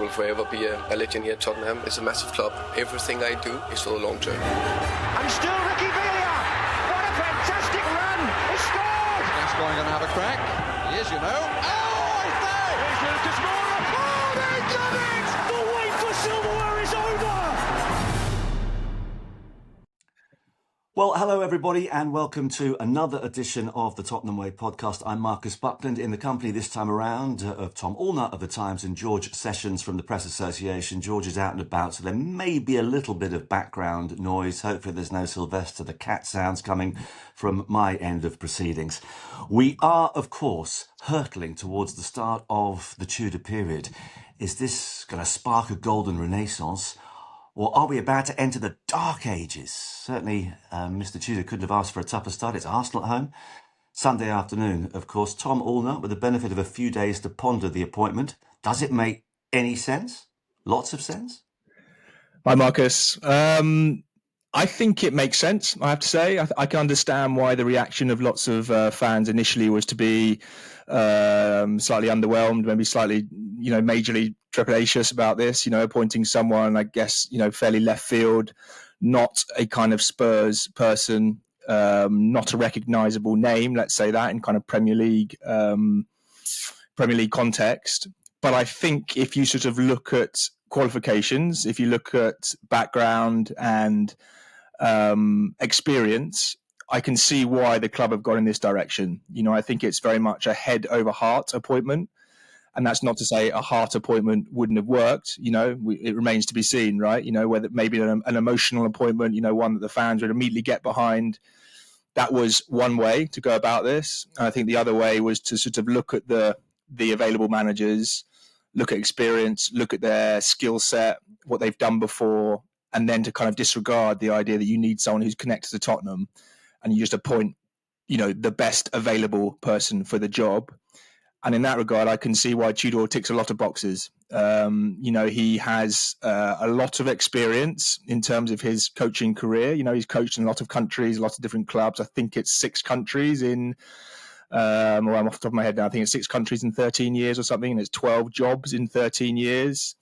will forever be a legend here at Tottenham. It's a massive club. Everything I do is for the long term. And still Ricky Villa. What a fantastic run. He scored. Gascoigne going to have a crack. He is, you know. Oh, he's there. Here's Lucas Moura. Oh, they've done it. The wait for silverware is over. Well, hello everybody and welcome to another edition of the Tottenham Way podcast. I'm Marcus Buckland, in the company this time around of Tom Allnutt of the Times and George Sessions from the Press Association. George is out and about, so there may be a little bit of background noise. Hopefully there's no Sylvester the cat sounds coming from my end of proceedings. We are, of course, hurtling towards the start of the Tudor period. Is this going to spark a golden renaissance? Or are we about to enter the dark ages? Certainly, Mr. Tudor couldn't have asked for a tougher start. It's Arsenal at home. Sunday afternoon, of course. Tom Allnutt, with the benefit of a few days to ponder the appointment. Does it make any sense? Lots of sense? Hi, Marcus. I think it makes sense, I have to say. I can understand why the reaction of lots of fans initially was to be slightly underwhelmed, maybe slightly, majorly trepidatious about this, appointing someone, I guess, fairly left field, not a kind of Spurs person, not a recognisable name, let's say that, in kind of Premier League context. But I think if you sort of look at qualifications, if you look at background and experience, I can see why the club have gone in this direction. I think it's very much a head over heart appointment. And that's not to say a heart appointment wouldn't have worked. It remains to be seen, right? Whether maybe an emotional appointment, one that the fans would immediately get behind. That was one way to go about this. And I think the other way was to sort of look at the available managers, look at experience, look at their skill set, what they've done before, and then to kind of disregard the idea that you need someone who's connected to Tottenham and you just appoint, the best available person for the job. And in that regard, I can see why Tudor ticks a lot of boxes. He has a lot of experience in terms of his coaching career. He's coached in a lot of countries, a lot of different clubs. I think it's 6 countries in, I'm off the top of my head now, I think it's 6 countries in 13 years or something, and it's 12 jobs in 13 years.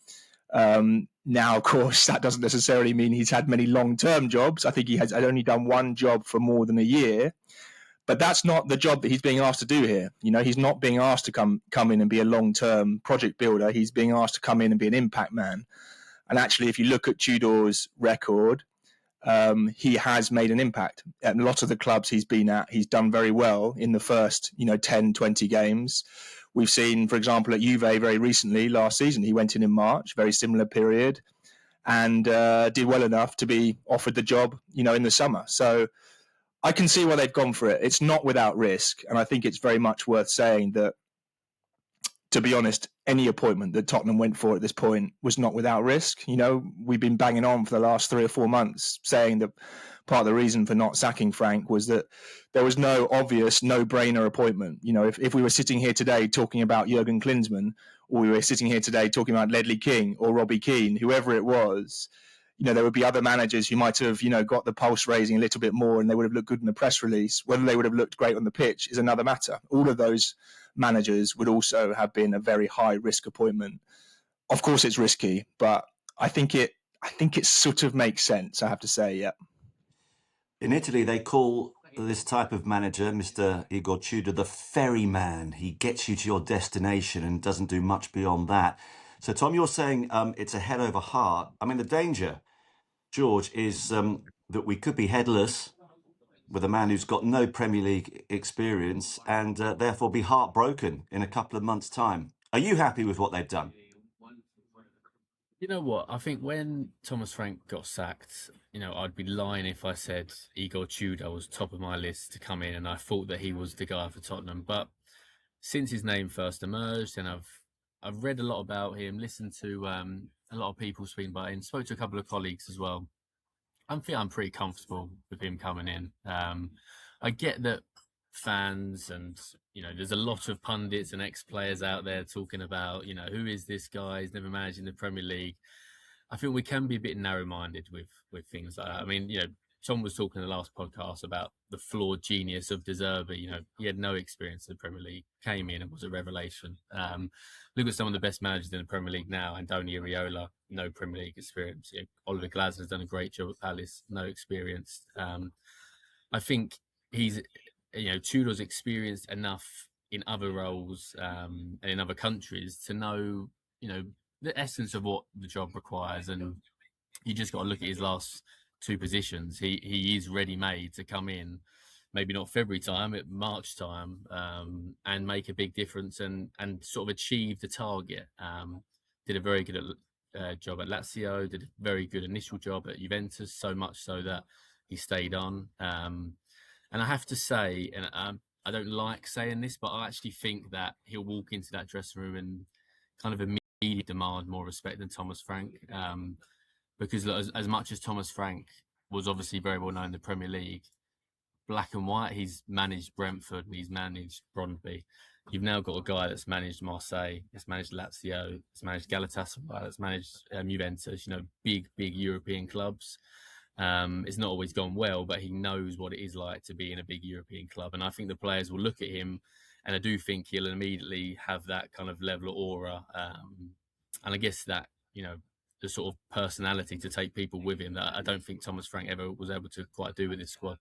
Now, of course, that doesn't necessarily mean he's had many long-term jobs. I think he had only done one job for more than a year. But that's not the job that he's being asked to do here. He's not being asked to come in and be a long-term project builder. He's being asked to come in and be an impact man. And actually, if you look at Tudor's record, he has made an impact. At a lot of the clubs he's been at, he's done very well in the first, 10, 20 games. We've seen, for example, at Juve very recently, last season, he went in March, very similar period, and did well enough to be offered the job, in the summer. So I can see why they've gone for it. It's not without risk. And I think it's very much worth saying that, to be honest, any appointment that Tottenham went for at this point was not without risk. We've been banging on for the last 3 or 4 months saying that part of the reason for not sacking Frank was that there was no obvious, no-brainer appointment. If we were sitting here today talking about Jurgen Klinsmann, or we were sitting here today talking about Ledley King or Robbie Keane, whoever it was, there would be other managers who might have, got the pulse raising a little bit more and they would have looked good in the press release. Whether they would have looked great on the pitch is another matter. All of those managers would also have been a very high risk appointment. Of course, it's risky, but I think it sort of makes sense, I have to say, yeah. In Italy, they call this type of manager, Mr. Igor Tudor, the ferryman. He gets you to your destination and doesn't do much beyond that. So, Tom, you're saying it's a head over heart. I mean, the danger, George, is that we could be headless with a man who's got no Premier League experience and therefore be heartbroken in a couple of months' time. Are you happy with what they've done? You know what? I think when Thomas Frank got sacked, I'd be lying if I said Igor Tudor was top of my list to come in and I thought that he was the guy for Tottenham. But since his name first emerged and I've read a lot about him, listened to a lot of people speaking about him, spoke to a couple of colleagues as well. I'm pretty comfortable with him coming in. I get that fans and, there's a lot of pundits and ex-players out there talking about, who is this guy? He's never managed in the Premier League. I think we can be a bit narrow-minded with things like that. I mean, Tom was talking in the last podcast about the flawed genius of De Zerbi. You know, he had no experience in the Premier League, came in and was a revelation. Look at some of the best managers in the Premier League now. Andoni Iraola, no Premier League experience. You know, Oliver Glasner has done a great job at Palace, no experience. I think he's, Tudor's experienced enough in other roles and in other countries to know, the essence of what the job requires. And you just got to look at his last two positions. He is ready-made to come in, maybe not February time, at March time, and make a big difference and sort of achieve the target. Did a very good job at Lazio, did a very good initial job at Juventus, so much so that he stayed on. And I have to say, and I don't like saying this, but I actually think that he'll walk into that dressing room and kind of immediately demand more respect than Thomas Frank. Because as much as Thomas Frank was obviously very well known in the Premier League, black and white, he's managed Brentford and he's managed Brøndby. You've now got a guy that's managed Marseille, that's managed Lazio, that's managed Galatasaray, that's managed Juventus, big European clubs. It's not always gone well, but he knows what it is like to be in a big European club. And I think the players will look at him, and I do think he'll immediately have that kind of level of aura. And I guess that, the sort of personality to take people with him that I don't think Thomas Frank ever was able to quite do with his squad.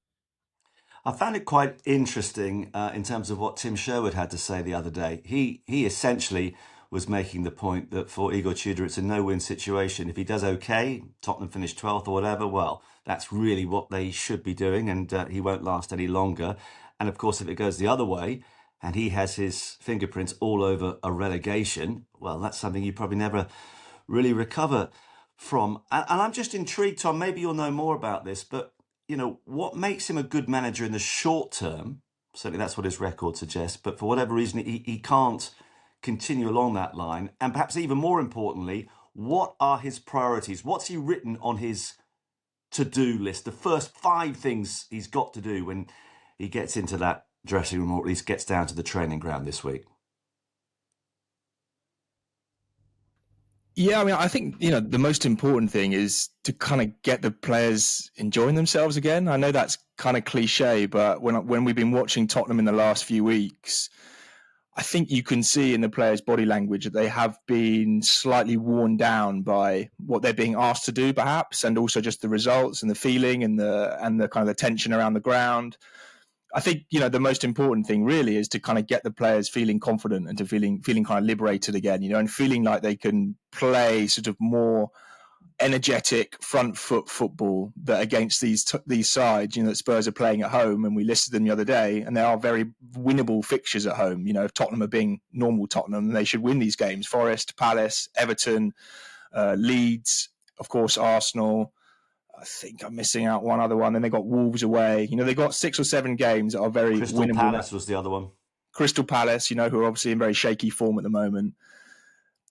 I found it quite interesting in terms of what Tim Sherwood had to say the other day. He essentially was making the point that for Igor Tudor, it's a no-win situation. If he does okay, Tottenham finish 12th or whatever, well, that's really what they should be doing, and he won't last any longer. And of course, if it goes the other way, and he has his fingerprints all over a relegation, well, that's something you probably never really recover from. And I'm just intrigued, Tom, maybe you'll know more about this, but, what makes him a good manager in the short term? Certainly that's what his record suggests, but for whatever reason, he can't continue along that line. And perhaps even more importantly, what are his priorities? What's he written on his to-do list? The first 5 things he's got to do when he gets into that dressing room, or at least gets down to the training ground this week. Yeah, I mean, I think, the most important thing is to kind of get the players enjoying themselves again. I know that's kind of cliche, but when we've been watching Tottenham in the last few weeks, I think you can see in the players' body language that they have been slightly worn down by what they're being asked to do, perhaps, and also just the results and the feeling and the kind of the tension around the ground. I think, the most important thing really is to kind of get the players feeling confident and to feeling kind of liberated again, and feeling like they can play sort of more energetic front foot football that against these sides, that Spurs are playing at home, and we listed them the other day, and they are very winnable fixtures at home. If Tottenham are being normal Tottenham, they should win these games. Forest, Palace, Everton, Leeds, of course, Arsenal. I think I'm missing out one other one. Then they got Wolves away. They got 6 or 7 games that are very Crystal winnable. Palace was the other one. Crystal Palace, who are obviously in very shaky form at the moment.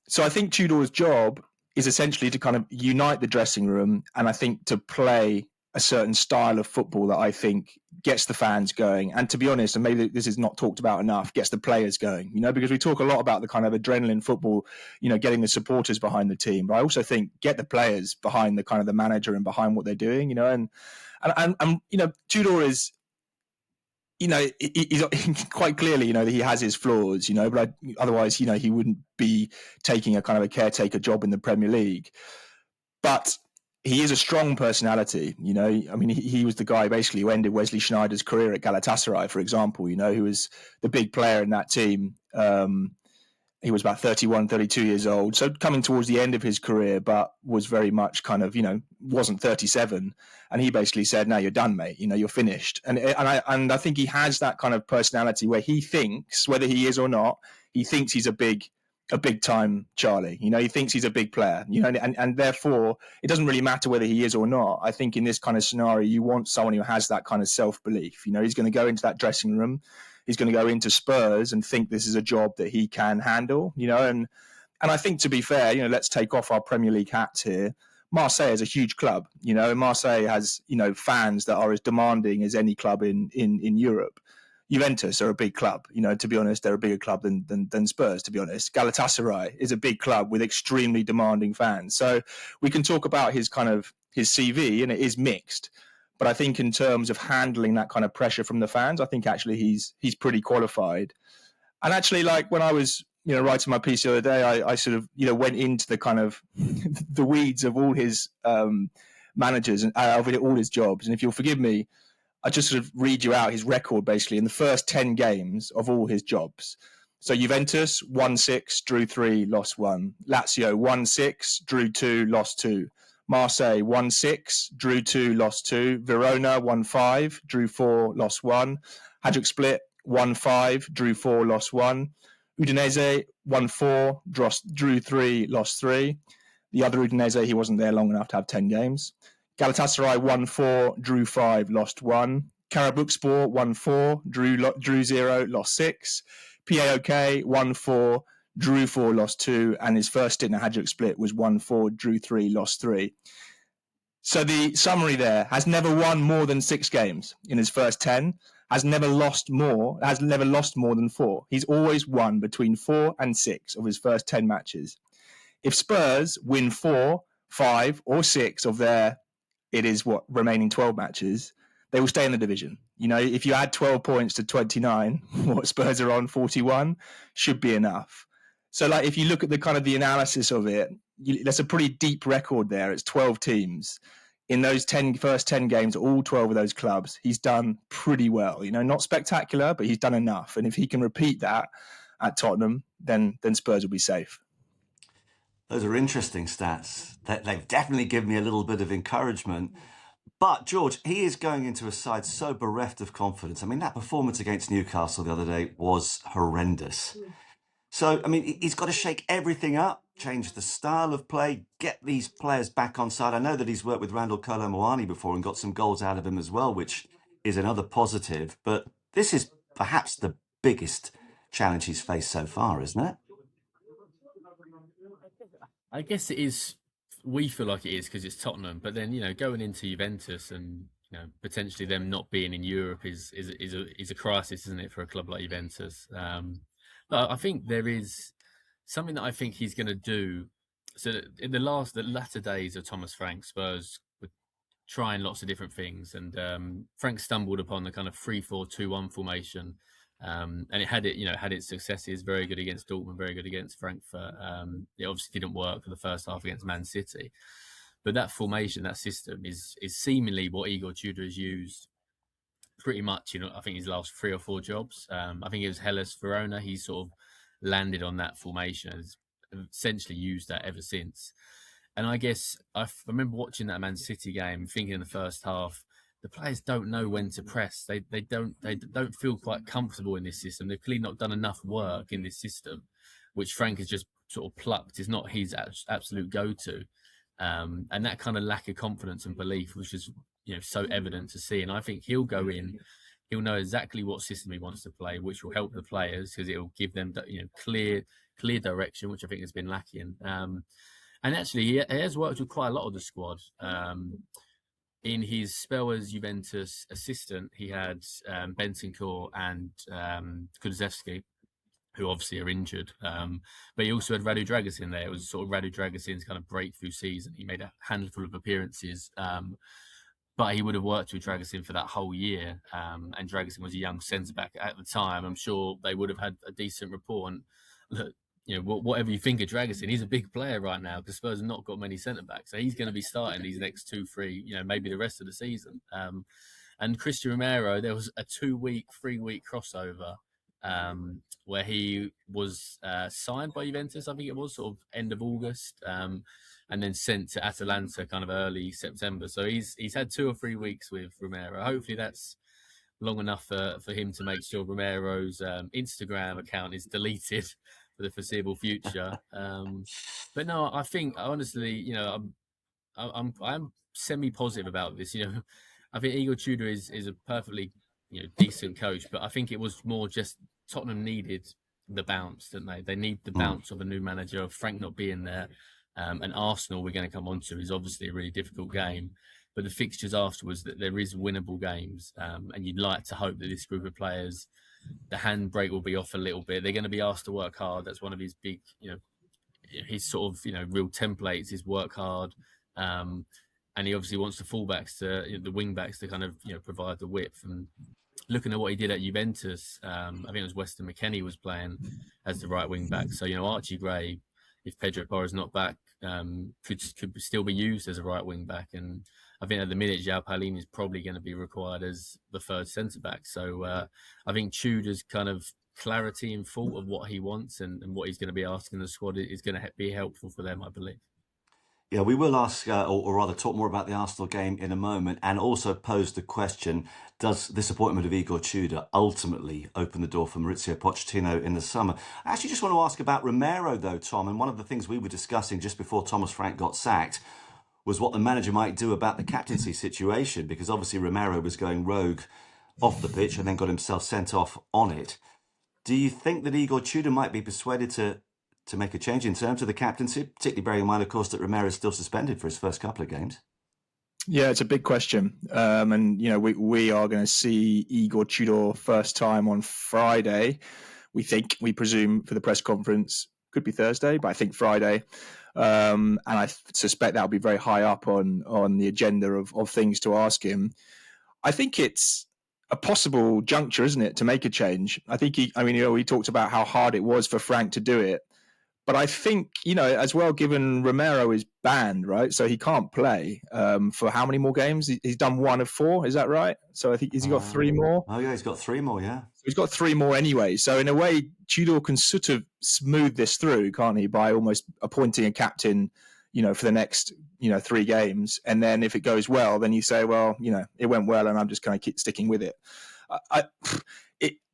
So I think Tudor's job is essentially to kind of unite the dressing room, and I think to play a certain style of football that I think gets the fans going. And to be honest, and maybe this is not talked about enough, gets the players going, because we talk a lot about the kind of adrenaline football, getting the supporters behind the team. But I also think get the players behind the kind of the manager and behind what they're doing, and Tudor is, he's quite clearly, that he has his flaws, but otherwise, he wouldn't be taking a kind of a caretaker job in the Premier League. But he is a strong personality, I mean, he was the guy basically who ended Wesley Sneijder's career at Galatasaray, for example, who was the big player in that team. He was about 31, 32 years old. So coming towards the end of his career, but was very much kind of, wasn't 37. And he basically said, no, you're done, mate. You're finished. And I think he has that kind of personality where he thinks, whether he is or not, he thinks he's a big time Charlie. He thinks he's a big player, and therefore it doesn't really matter whether he is or not. I think in this kind of scenario, you want someone who has that kind of self-belief. He's going to go into that dressing room. He's going to go into Spurs and think this is a job that he can handle, and I think, to be fair, let's take off our Premier League hats here. Marseille is a huge club, and Marseille has, fans that are as demanding as any club in Europe. Juventus are a big club, to be honest, they're a bigger club than Spurs, to be honest. Galatasaray is a big club with extremely demanding fans. So we can talk about his CV, and it is mixed. But I think in terms of handling that kind of pressure from the fans, I think actually he's pretty qualified. And actually, like when I was, writing my piece the other day, I sort of, went into the kind of the weeds of all his managers and of all his jobs. And if you'll forgive me, I just sort of read you out his record basically in the first 10 games of all his jobs. So Juventus, 1-6, drew 3, lost 1. Lazio, 1-6, drew 2, lost 2. Marseille, 1-6, drew 2, lost 2. Verona, 1-5, drew 4, lost 1. Hajduk Split, 1-5, drew 4, lost 1. Udinese, 1-4, drew 3, lost 3. The other Udinese, he wasn't there long enough to have 10 games. Galatasaray, 1-4, drew 5, lost 1. Karabükspor, 1-4, drew 0, lost 6. PAOK, 1-4, drew 4, lost 2. And his first stint at Hajduk Split was 1-4, drew 3, lost 3. So the summary there: has never won more than 6 games in his first 10, has never lost more than 4. He's always won between 4 and 6 of his first 10 matches. If Spurs win 4, 5 or 6 of their, remaining 12 matches, they will stay in the division. If you add 12 points to 29, what Spurs are on, 41, should be enough. So like if you look at the kind of the analysis of it, there's a pretty deep record there. It's 12 teams. In those first 10 games, all 12 of those clubs, he's done pretty well. Not spectacular, but he's done enough. And if he can repeat that at Tottenham, then Spurs will be safe. Those are interesting stats. They've definitely given me a little bit of encouragement. But, George, he is going into a side so bereft of confidence. I mean, that performance against Newcastle the other day was horrendous. So, I mean, he's got to shake everything up, change the style of play, get these players back on side. I know that he's worked with Randall Kolo Muani before and got some goals out of him as well, which is another positive. But this is perhaps the biggest challenge he's faced so far, isn't it? I guess it is. We feel like it is because it's Tottenham, but then going into Juventus and potentially them not being in Europe is a crisis, isn't it, for a club like Juventus? But I think there is something that I think he's going to do. So in the latter days of Thomas Frank, Spurs were trying lots of different things, and Frank stumbled upon the kind of 3-4-2-1 formation. And it had its successes. Very good against Dortmund, very good against Frankfurt. It obviously didn't work for the first half against Man City, but that formation, that system is seemingly what Igor Tudor has used pretty much. I think his last 3 or 4 jobs. I think it was Hellas Verona. He sort of landed on that formation and has essentially used that ever since. And I guess I remember watching that Man City game, thinking in the first half, the players don't know when to press. They don't feel quite comfortable in this system. They've clearly not done enough work in this system, which Frank has just sort of plucked. Is not his absolute go-to, and that kind of lack of confidence and belief, which is so evident to see. And I think he'll go in, he'll know exactly what system he wants to play, which will help the players because it will give them clear direction, which I think has been lacking. And actually, he has worked with quite a lot of the squad. In his spell as Juventus assistant, he had Bentancur and Kulusevski, who obviously are injured. But he also had Radu Dragusin there. It was sort of Radu Dragusin's kind of breakthrough season. He made a handful of appearances, but he would have worked with Dragusin for that whole year. And Dragusin was a young centre-back at the time. I'm sure they would have had a decent rapport. And look, whatever you think of Dragusin, he's a big player right now because Spurs have not got many centre-backs. So he's going to be starting these next 2-3, maybe the rest of the season. And Christian Romero, there was a 2-week, 3-week crossover where he was signed by Juventus, I think it was, sort of end of August, and then sent to Atalanta kind of early September. So he's had 2 or 3 weeks with Romero. Hopefully that's long enough for him to make sure Romero's Instagram account is deleted for the foreseeable future. But no, I think honestly, I'm semi-positive about this. I think Igor Tudor is a perfectly decent coach, but I think it was more just Tottenham needed the bounce, didn't they? They need the bounce of a new manager, of Frank not being there. And Arsenal, we're going to come on to, is obviously a really difficult game. But the fixtures afterwards, that there is winnable games. And you'd like to hope that this group of players, the handbrake will be off a little bit. They're going to be asked to work hard. That's one of his big, his sort of, real templates is work hard. and he obviously wants the wing backs to kind of provide the width. And looking at what he did at Juventus, I think it was Weston McKennie was playing as the right wing back. So Archie Gray, if Pedro Porro's not back, could still be used as a right wing back. And I think at the minute, João Paulinho is probably going to be required as the third centre back. So I think Tudor's kind of clarity and thought of what he wants and what he's going to be asking the squad is going to be helpful for them, I believe. Yeah, we will ask, or rather talk more about the Arsenal game in a moment, and also pose the question, does this appointment of Igor Tudor ultimately open the door for Mauricio Pochettino in the summer? I actually just want to ask about Romero, though, Tom, and one of the things we were discussing just before Thomas Frank got sacked was what the manager might do about the captaincy situation, because obviously Romero was going rogue off the pitch and then got himself sent off on it. Do you think that Igor Tudor might be persuaded to make a change in terms of the captaincy, particularly bearing in mind, of course, that Romero is still suspended for his first couple of games? Yeah, it's a big question. And, we are going to see Igor Tudor first time on Friday. We presume, for the press conference. Could be Thursday, but I think Friday. And I suspect that'll be very high up on the agenda of things to ask him. I think it's a possible juncture, isn't it, to make a change? I think we talked about how hard it was for Frank to do it. But I think, as well, given Romero is banned, right? So he can't play for how many more games? He's done 1 of 4, is that right? So I think, has he got 3 more? Oh, yeah, he's got 3 more, yeah. So he's got 3 more anyway. So in a way, Tudor can sort of smooth this through, can't he? By almost appointing a captain, for the next, 3 games. And then if it goes well, then you say, well, it went well and I'm just going to keep sticking with it.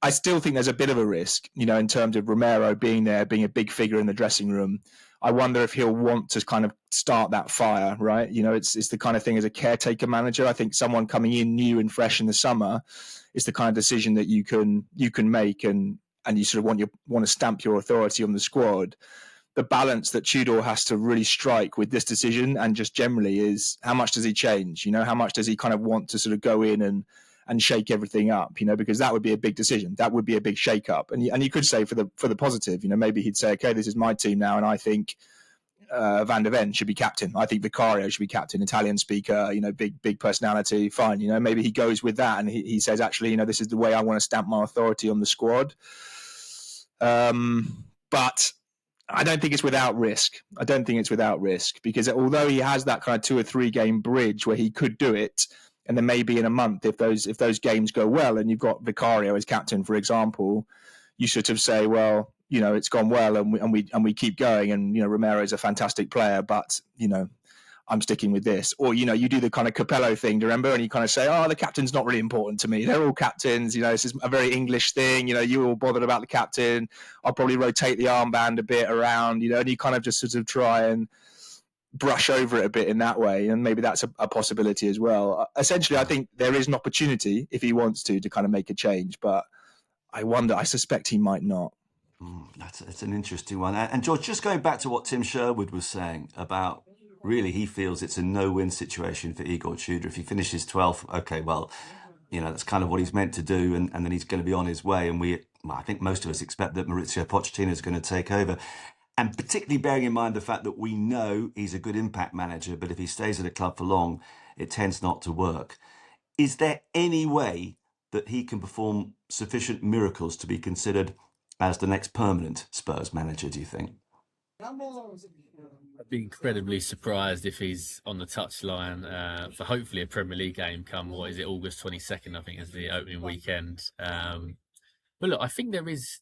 I still think there's a bit of a risk, in terms of Romero being there, being a big figure in the dressing room. I wonder if he'll want to kind of start that fire, right? It's the kind of thing as a caretaker manager. I think someone coming in new and fresh in the summer is the kind of decision that you can make, and you sort of want to stamp your authority on the squad. The balance that Tudor has to really strike with this decision and just generally is, how much does he change? How much does he kind of want to sort of go in and shake everything up, because that would be a big decision. That would be a big shake up. And you could say for the positive, maybe he'd say, okay, this is my team now, and I think Van der Ven should be captain. I think Vicario should be captain, Italian speaker, big personality, fine. Maybe he goes with that and he says, actually, this is the way I want to stamp my authority on the squad. But I don't think it's without risk. Because although he has that kind of 2 or 3 game bridge where he could do it, and then maybe in a month, if those games go well and you've got Vicario as captain, for example, you sort of say, well, it's gone well and we keep going, and Romero is a fantastic player, but I'm sticking with this. Or you do the kind of Capello thing, do you remember? And you kind of say, oh, the captain's not really important to me. They're all captains. This is a very English thing. You're all bothered about the captain. I'll probably rotate the armband a bit around. And you kind of just sort of try and brush over it a bit in that way, and maybe that's a possibility as well. Essentially, I think there is an opportunity if he wants to kind of make a change, but I suspect he might not. That's an interesting one. And George, just going back to what Tim Sherwood was saying about, really, he feels it's a no-win situation for Igor Tudor. If he finishes 12th, okay, well, that's kind of what he's meant to do, and then he's going to be on his way. And I think most of us expect that Mauricio Pochettino is going to take over. And particularly bearing in mind the fact that we know he's a good impact manager, but if he stays at a club for long, it tends not to work. Is there any way that he can perform sufficient miracles to be considered as the next permanent Spurs manager, do you think? I'd be incredibly surprised if he's on the touchline for hopefully a Premier League game come, August 22nd, I think, is the opening weekend. But look, I think there is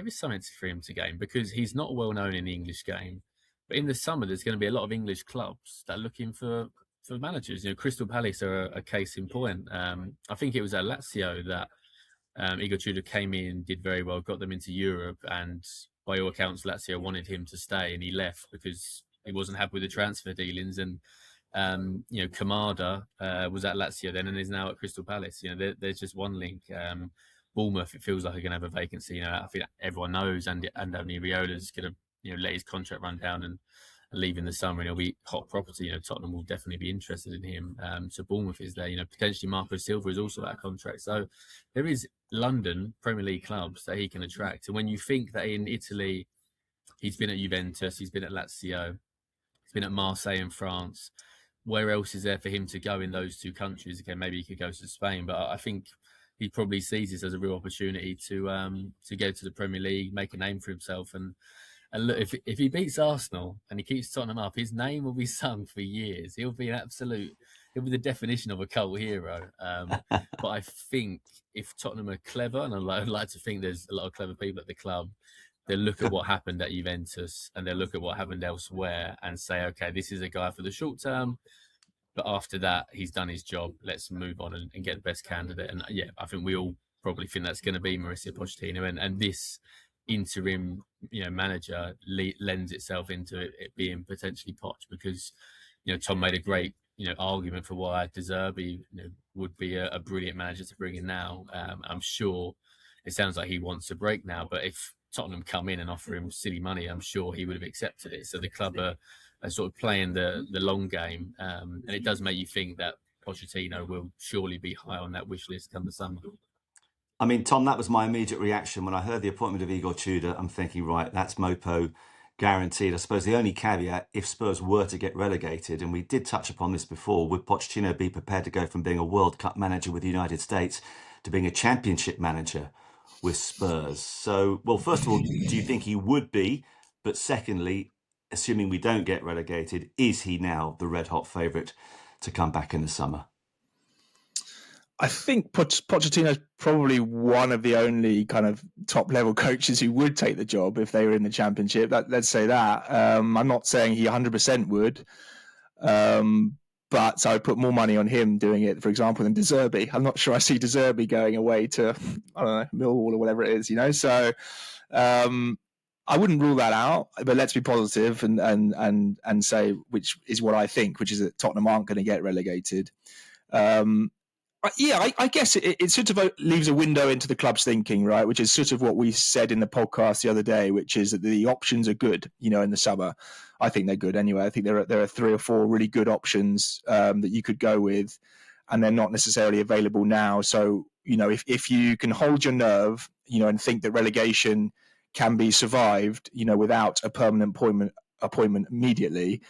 something for him to gain, because he's not well known in the English game. But in the summer, there's going to be a lot of English clubs that are looking for managers. Crystal Palace are a case in point. I think it was at Lazio that Igor Tudor came in, did very well, got them into Europe, and by all accounts, Lazio wanted him to stay, and he left because he wasn't happy with the transfer dealings. And Kamada was at Lazio then and is now at Crystal Palace. There's just one link. Bournemouth, it feels like they're going to have a vacancy. I think everyone knows, and Andy Riola's going to let his contract run down and leave in the summer, and he'll be hot property. Tottenham will definitely be interested in him. So Bournemouth is there. Potentially Marco Silva is also out of contract. So there is London Premier League clubs that he can attract. And when you think that in Italy, he's been at Juventus, he's been at Lazio, he's been at Marseille in France, where else is there for him to go in those two countries? Again, maybe he could go to Spain, but I think he probably sees this as a real opportunity to go to the Premier League, make a name for himself, and look, if he beats Arsenal and he keeps Tottenham up, his name will be sung for years. He'll be he'll be the definition of a cult hero. But I think if Tottenham are clever, and I'd like to think there's a lot of clever people at the club, they'll look at what happened at Juventus and they'll look at what happened elsewhere and say, okay, this is a guy for the short term, but after that, he's done his job. Let's move on and get the best candidate. And yeah, I think we all probably think that's going to be Mauricio Pochettino. And this interim, manager lends itself into it being potentially Poch, because, Tom made a great, argument for why De Zerbi, would be a brilliant manager to bring in now. I'm sure it sounds like he wants a break now, but if Tottenham come in and offer him silly money, I'm sure he would have accepted it. So the club are sort of playing the long game. And it does make you think that Pochettino will surely be high on that wish list come the summer. I mean, Tom, that was my immediate reaction when I heard the appointment of Igor Tudor. I'm thinking, right, that's Mopo guaranteed. I suppose the only caveat, if Spurs were to get relegated, and we did touch upon this before, would Pochettino be prepared to go from being a World Cup manager with the United States to being a Championship manager with Spurs? So, well, first of all, do you think he would be? But secondly, assuming we don't get relegated, is he now the red-hot favourite to come back in the summer? I think Pochettino's probably one of the only kind of top-level coaches who would take the job if they were in the Championship. Let's say that. I'm not saying he 100% would, but I would put more money on him doing it, for example, than De Zerbi. I'm not sure I see De Zerbi going away to, I don't know, Millwall or whatever it is, So I wouldn't rule that out, but let's be positive and say, which is what I think, which is that Tottenham aren't going to get relegated. I guess it sort of leaves a window into the club's thinking, right? Which is sort of what we said in the podcast the other day, which is that the options are good, in the summer. I think they're good anyway. I think there are 3 or 4 really good options that you could go with, and they're not necessarily available now. So, if you can hold your nerve, and think that relegation can be survived, without a permanent appointment immediately,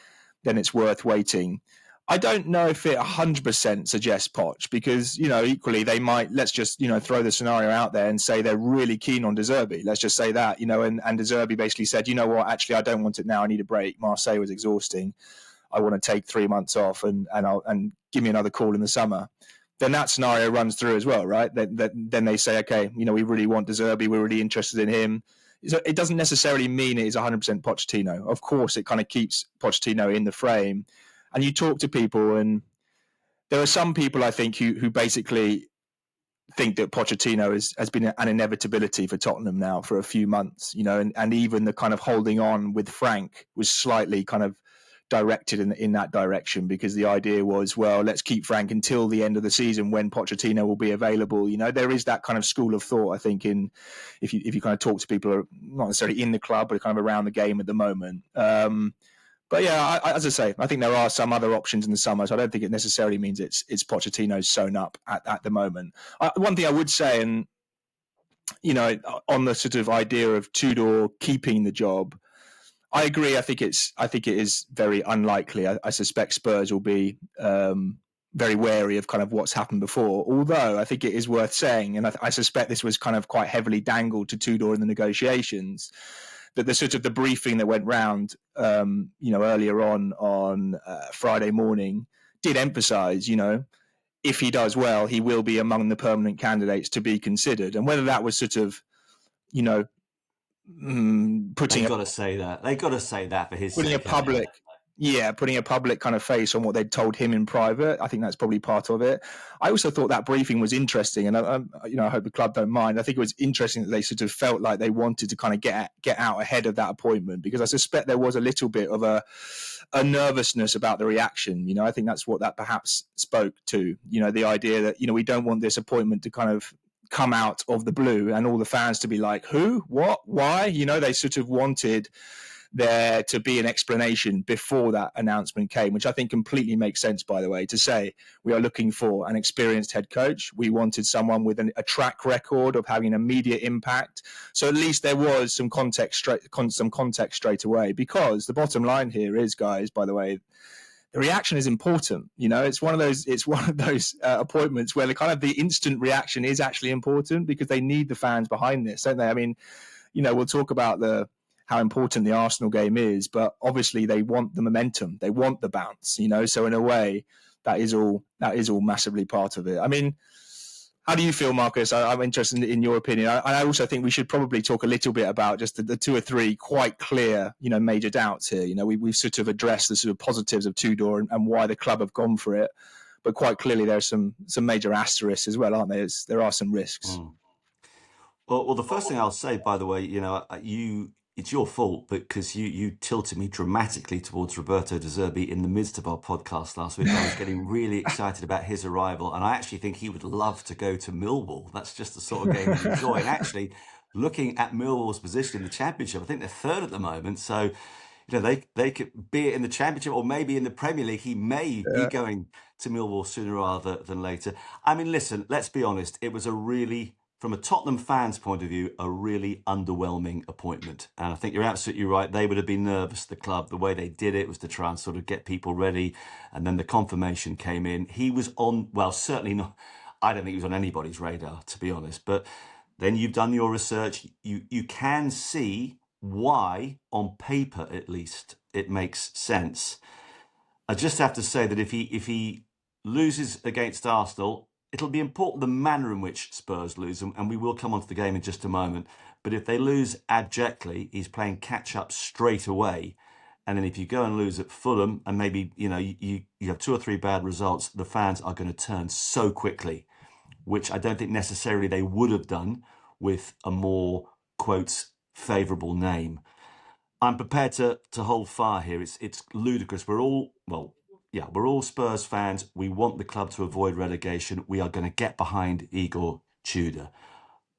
then it's worth waiting. I don't know if it 100% suggests Poch, because, equally they might, let's just, throw the scenario out there and say they're really keen on De Zerbi. Let's just say that, and De Zerbi basically said, you know what, actually, I don't want it now. I need a break. Marseille was exhausting. I want to take 3 months off and give me another call in the summer. Then that scenario runs through as well, right? Then they say, okay, we really want De Zerbi. We're really interested in him. So it doesn't necessarily mean it is 100% Pochettino. Of course, it kind of keeps Pochettino in the frame. And you talk to people, and there are some people, I think, who basically think that Pochettino has been an inevitability for Tottenham now for a few months, and even the kind of holding on with Frank was slightly kind of directed in that direction, because the idea was, well, let's keep Frank until the end of the season when Pochettino will be available. There is that kind of school of thought, I think, if you kind of talk to people who are not necessarily in the club, but kind of around the game at the moment. But yeah, as I say, I think there are some other options in the summer, so I don't think it necessarily means it's Pochettino's sewn up at the moment. One thing I would say, and on the sort of idea of Tudor keeping the job, I agree. I think it is very unlikely. I suspect Spurs will be very wary of kind of what's happened before. Although I think it is worth saying, and I suspect this was kind of quite heavily dangled to Tudor in the negotiations, that the sort of the briefing that went round, earlier on Friday morning did emphasise, if he does well, he will be among the permanent candidates to be considered. And whether that was sort of, putting They've got to say that for his putting sake, putting a public kind of face on what they'd told him in private. I think that's probably part of it. I also thought that briefing was interesting, and I hope the club don't mind. I think it was interesting that they sort of felt like they wanted to kind of get out ahead of that appointment, because I suspect there was a little bit of a nervousness about the reaction. I think that's what that perhaps spoke to. The idea that we don't want this appointment to kind of come out of the blue and all the fans to be like, who, what, why? They sort of wanted there to be an explanation before that announcement came, which I think completely makes sense, by the way, to say we are looking for an experienced head coach. We wanted someone with a track record of having an immediate impact. So at least there was some context straight away, because the bottom line here is, guys, by the way, the reaction is important. It's one of those appointments where the instant reaction is actually important, because they need the fans behind this, don't they? I mean, we'll talk about how important the Arsenal game is, but obviously they want the momentum, they want the bounce, so in a way that is all massively part of it. I mean, how do you feel, Marcus? I'm interested in your opinion. I also think we should probably talk a little bit about just the two or three quite clear, major doubts here. We've sort of addressed the sort of positives of Tudor and why the club have gone for it, but quite clearly there's some major asterisks as well, aren't there? There are some risks. Well, the first thing I'll say, by the way, it's your fault, because you tilted me dramatically towards Roberto De Zerbi in the midst of our podcast last week. I was getting really excited about his arrival, and I actually think he would love to go to Millwall. That's just the sort of game he'd enjoy. And actually, looking at Millwall's position in the Championship, I think they're third at the moment. So, they could be in the Championship or maybe in the Premier League. He may be going to Millwall sooner rather than later. I mean, listen, let's be honest. It was from a Tottenham fan's point of view, a really underwhelming appointment. And I think you're absolutely right. They would have been nervous, the club. The way they did it was to try and sort of get people ready. And then the confirmation came in. He was certainly not, I don't think he was on anybody's radar, to be honest. But then you've done your research. You can see why, on paper at least, it makes sense. I just have to say that if he loses against Arsenal, it'll be important the manner in which Spurs lose, and we will come on to the game in just a moment. But if they lose abjectly, he's playing catch-up straight away. And then if you go and lose at Fulham, and maybe you have 2 or 3 bad results, the fans are going to turn so quickly, which I don't think necessarily they would have done with a more, quotes, favourable name. I'm prepared to hold fire here. It's ludicrous. We're all Spurs fans. We want the club to avoid relegation. We are going to get behind Igor Tudor.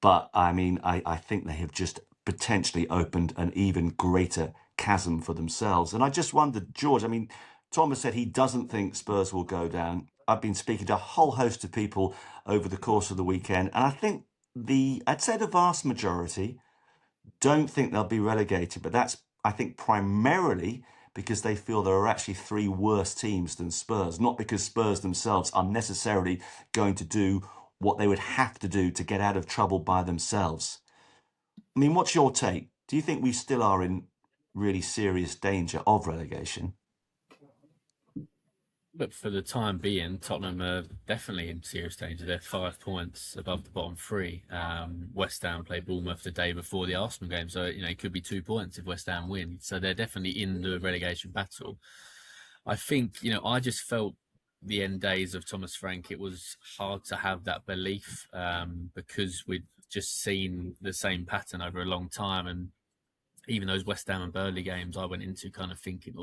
But, I mean, I think they have just potentially opened an even greater chasm for themselves. And I just wondered, George, I mean, Thomas said he doesn't think Spurs will go down. I've been speaking to a whole host of people over the course of the weekend, and I think I'd say the vast majority don't think they'll be relegated. But that's, I think, primarily because they feel there are actually 3 worse teams than Spurs, not because Spurs themselves are necessarily going to do what they would have to do to get out of trouble by themselves. I mean, what's your take? Do you think we still are in really serious danger of relegation? But for the time being, Tottenham are definitely in serious danger. They're 5 points above the bottom 3. West Ham play Bournemouth the day before the Arsenal game, so it could be 2 points if West Ham win. So they're definitely in the relegation battle. I think I just felt the end days of Thomas Frank, it was hard to have that belief because we'd just seen the same pattern over a long time, and even those West Ham and Burnley games, I went into kind of thinking,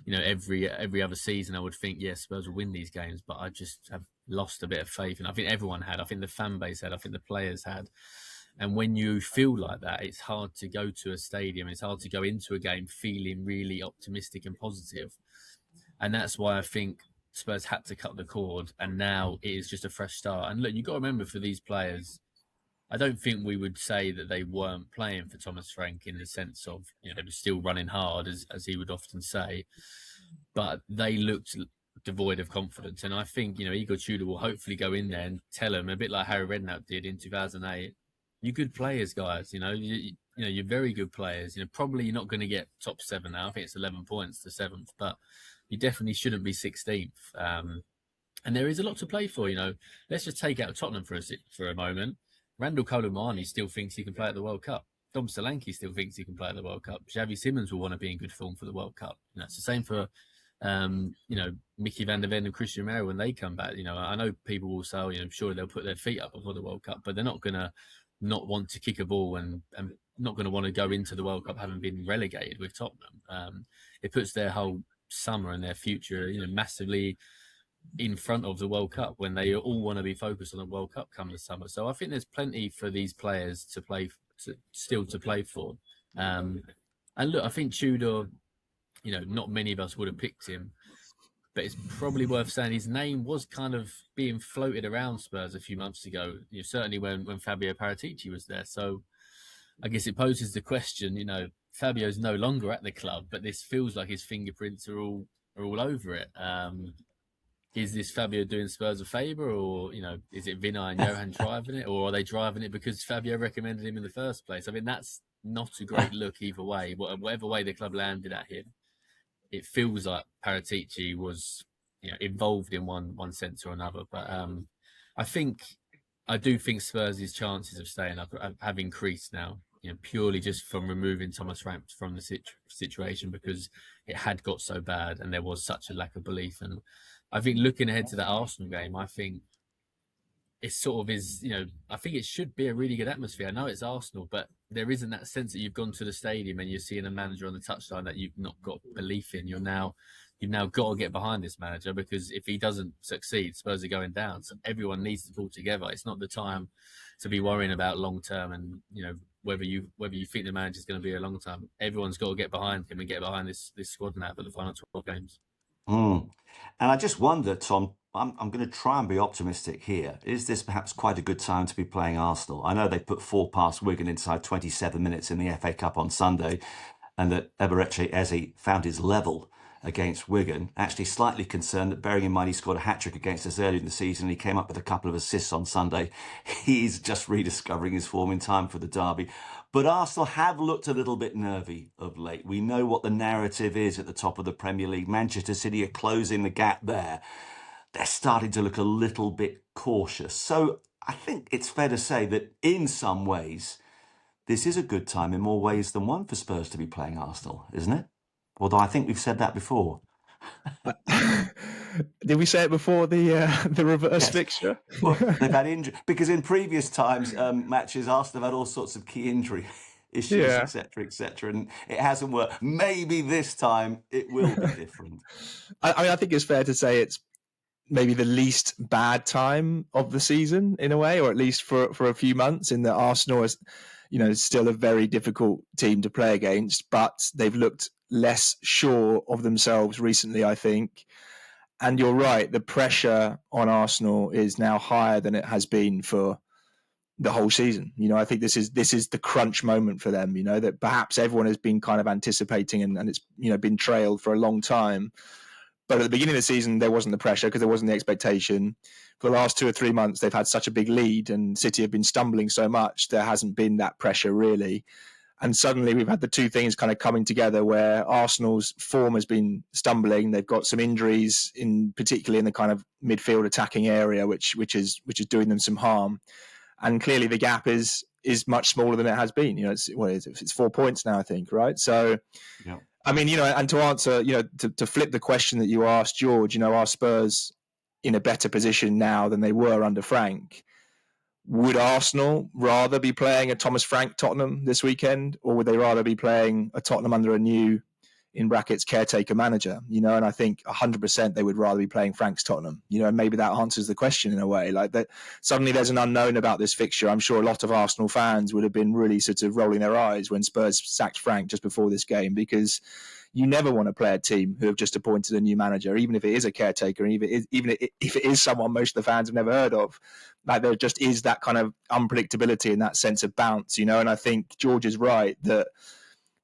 every other season I would think, yes, Spurs will win these games, but I just have lost a bit of faith. And I think everyone had. I think the fan base had. I think the players had. And when you feel like that, it's hard to go to a stadium. It's hard to go into a game feeling really optimistic and positive. And that's why I think Spurs had to cut the cord. And now it is just a fresh start. And look, you've got to remember, for these players, I don't think we would say that they weren't playing for Thomas Frank in the sense of, they were still running hard, as he would often say, but they looked devoid of confidence. And I think, Igor Tudor will hopefully go in there and tell them, a bit like Harry Redknapp did in 2008, you're good players, guys. You're very good players. Probably you're not going to get top 7 now. I think it's 11 points to 7th, but you definitely shouldn't be 16th. And there is a lot to play for. Let's just take out Tottenham for a moment. Randall Colomani still thinks he can play at the World Cup. Dom Solanke still thinks he can play at the World Cup. Xavi Simons will want to be in good form for the World Cup. It's the same for, Mickey van der Ven and Christian Romero when they come back. I know people will say, I'm sure they'll put their feet up before the World Cup, but they're not going to not want to kick a ball and not going to want to go into the World Cup having been relegated with Tottenham. It puts their whole summer and their future, massively in front of the World Cup when they all want to be focused on the World Cup come the summer. So I think there's plenty for these players to play for. And look, I think Tudor, not many of us would have picked him, but it's probably worth saying his name was kind of being floated around Spurs a few months ago, certainly when Fabio Paratici was there. So I guess it poses the question, Fabio's no longer at the club, but this feels like his fingerprints are all are all over it. Is this Fabio doing Spurs a favour, or is it Vinay and Johan driving it, or are they driving it because Fabio recommended him in the first place? I mean, that's not a great look either way. Whatever way the club landed at him, it feels like Paratici was involved in one sense or another. But I do think Spurs' chances of staying up have increased now. Purely just from removing Thomas Frank from the situation, because it had got so bad and there was such a lack of belief. And I think looking ahead to that Arsenal game, I think it sort of is, I think it should be a really good atmosphere. I know it's Arsenal, but there isn't that sense that you've gone to the stadium and you're seeing a manager on the touchline that you've not got belief in. You've now got to get behind this manager, because if he doesn't succeed, Spurs are going down. So everyone needs to pull together. It's not the time to be worrying about long term and whether you think the manager's going to be a long time. Everyone's got to get behind him and get behind this squad now for the final 12 games. And I just wonder, Tom, I'm going to try and be optimistic here. Is this perhaps quite a good time to be playing Arsenal? I know they put 4 past Wigan inside 27 minutes in the FA Cup on Sunday, and that Eberechi Eze found his level against Wigan. Actually slightly concerned that, bearing in mind he scored a hat-trick against us earlier in the season, he came up with a couple of assists on Sunday. He's just rediscovering his form in time for the derby. But Arsenal have looked a little bit nervy of late. We know what the narrative is at the top of the Premier League. Manchester City are closing the gap there. They're starting to look a little bit cautious. So I think it's fair to say that in some ways, this is a good time in more ways than one for Spurs to be playing Arsenal, isn't it? Although I think we've said that before. Did we say it before the reverse fixture? Well, they've had injury because in previous times matches, Arsenal have had all sorts of key injury issues, etc., and it hasn't worked. Maybe this time it will be different. I think it's fair to say it's maybe the least bad time of the season in a way, or at least for a few months, in that Arsenal is, still a very difficult team to play against, but they've looked less sure of themselves recently, I think. And you're right, the pressure on Arsenal is now higher than it has been for the whole season. I think this is the crunch moment for them, that perhaps everyone has been kind of anticipating and it's, been trailed for a long time. But at the beginning of the season, there wasn't the pressure because there wasn't the expectation. For the last 2 or 3 months, they've had such a big lead and City have been stumbling so much, there hasn't been that pressure really. And suddenly we've had the two things kind of coming together where Arsenal's form has been stumbling. They've got some injuries, particularly in the kind of midfield attacking area, which is doing them some harm. And clearly the gap is much smaller than it has been. It's 4 points now, I think, right? So, yeah. I mean, and to answer, to flip the question that you asked, George, are Spurs in a better position now than they were under Frank? Would Arsenal rather be playing a Thomas Frank Tottenham this weekend, or would they rather be playing a Tottenham under a new, in brackets, caretaker manager? And I think 100% they would rather be playing Frank's Tottenham. And maybe that answers the question in a way. Like that, suddenly there's an unknown about this fixture. I'm sure a lot of Arsenal fans would have been really sort of rolling their eyes when Spurs sacked Frank just before this game, because you never want to play a team who have just appointed a new manager, even if it is a caretaker, and even if it is someone most of the fans have never heard of. Like, there just is that kind of unpredictability and that sense of bounce, And I think George is right that